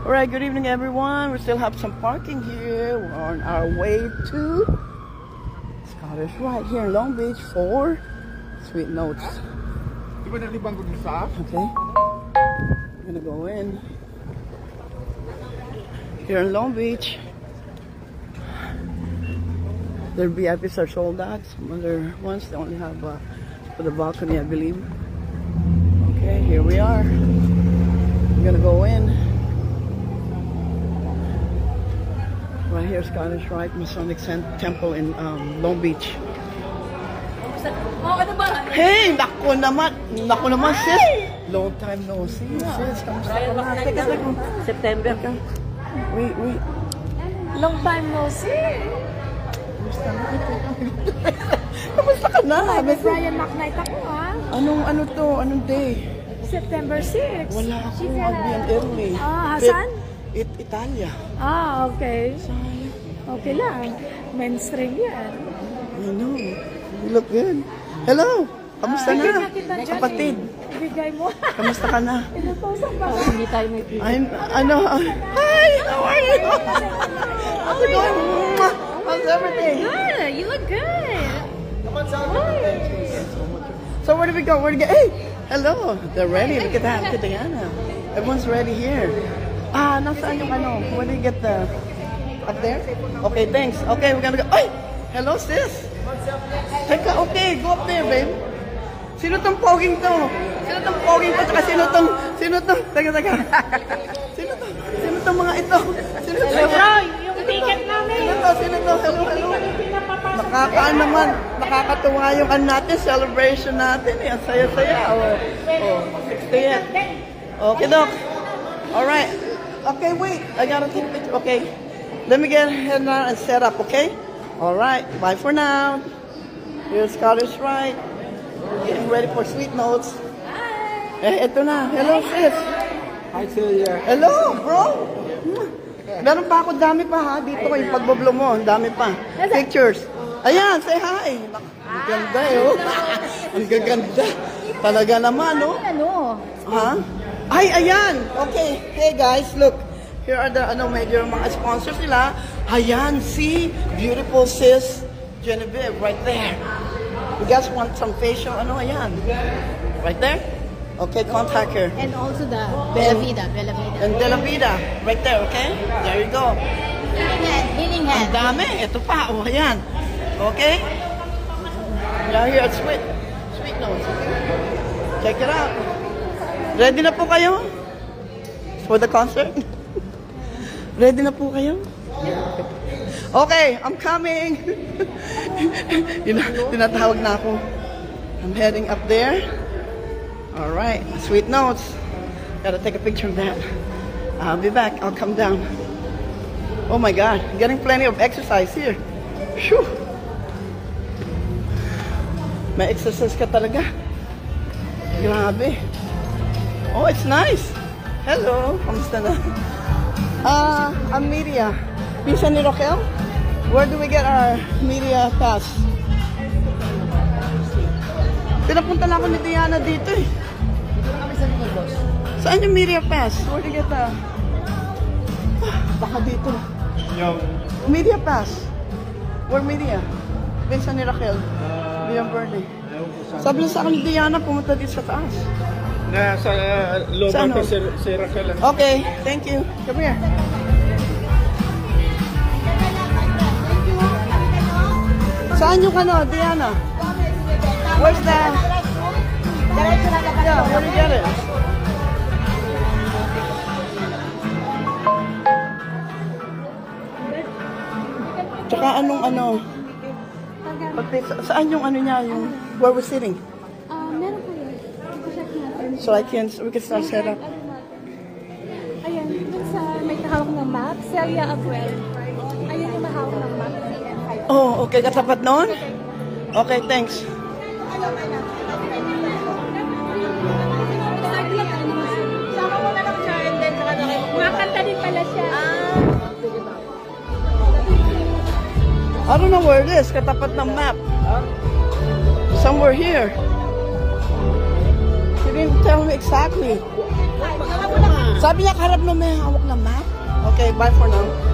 Alright, good evening everyone. We still have some parking here. We're on our way to Scottish Rite here in Long Beach for Sweet Notes. Okay. We're gonna go in here in Long Beach. Their VIPs are sold out. Some other ones they only have for the balcony, I believe. Okay, here we are. We're gonna go in. Right here, Scottish Rite Masonic Temple in Long Beach. Hey, naku naman sis. Long time no see. Sis, kamusta ka na? Teka. September. Wait. Long time no see. Kamusta ka na? May Brian McKnight ako Anong day? September 6. Wala ako. I'll be in Italy. Saan? Italia. Okay. Sayang. Okay lang. Mainstream yan. I know. You look good. Hello. Kamusta na? Kapatid. Ibigay mo. Kamusta ka na? Inutusan ba? Hindi tayo may pili. Hi, how are you? How's it going? How's everything? Good. You look good. So where do we go? Hey, hello. They're ready. Look at that. Look at Diana. Everyone's ready here. Nasaan yung Where do you get the... Up there? Okay, thanks. Okay, we're gonna go. Ay! Hello, sis. Teka, okay. Go up there, babe. Sino tong poging to? Tsaka sino tong... Teka. Sino tong mga ito? Hello, bro. Yung ticket namin. Sino to? Hello. Nakakatuwa yung natin, celebration natin. Ang saya-saya. Oh, 60th. Okay, Doc. Alright. Okay, wait. I gotta take a picture. Okay. Let me get ahead now and set up, okay? Alright. Bye for now. Here's Scottish Rite. Getting ready for Sweet Notes. Hi. Eto na. Hello, sis. Hi, Celia. Hello, bro. Meron pa ako, dami pa ha. Dito ko yung pagboblo mo. Dami pa. Pictures. Ayan, say hi. Ang ganda oh. Ang gaganda. Talaga naman, oh. Ha? Ay, ayan. Okay. Hey guys, look. Here are the major mga sponsors nila. Ayan, see? Beautiful sis Genevieve right there. You guys want some facial? Ayan. Right there? Okay, contact her. And also the Bella Vida. And Bella Vida. Right there, okay? There you go. Healing Ang dami. Ito pa. Oh, ayan. Okay? We are here at Sweet Notes. Check it out. Ready na po kayo? For the concert? Ready na po kayo? Okay, I'm coming. Tinatawag na ako. I'm heading up there. Alright, Sweet Notes. Gotta take a picture of that. I'll be back. I'll come down. Oh my God, getting plenty of exercise here. Shoo! May exercise ka talaga. Grabe. Oh, it's nice. Hello, kamusta na? I'm media. Pinsan ni Rochelle? Where do we get our media pass? Pinapunta na ako ni Diana dito eh. Saan yung media pass? Where do you get the... Baka dito. Media pass. Where media? Pinsan ni Rochelle. Beyond birthday. Sabi sa akin ni Diana, pumunta dito sa taas. Nasa looban ko si Raquel. Okay, thank you. Come here. Saan yung Diana? Where's the... Yeah, where do you get it? Tsaka saan yung niya, yung where we're sitting? Meron po yun. I-check natin. So we can start set up. Ayan, dun sa may kahawak ng map, Celia Abuel. Ayan yung mahawak ng map. Oh, okay. Katapat noon? Okay, thanks. Makanta din pala siya. I don't know where it is. Katapat ng map. Somewhere here. She didn't tell me exactly. Sabi niya, karap na may hawak na map. Okay, bye for now.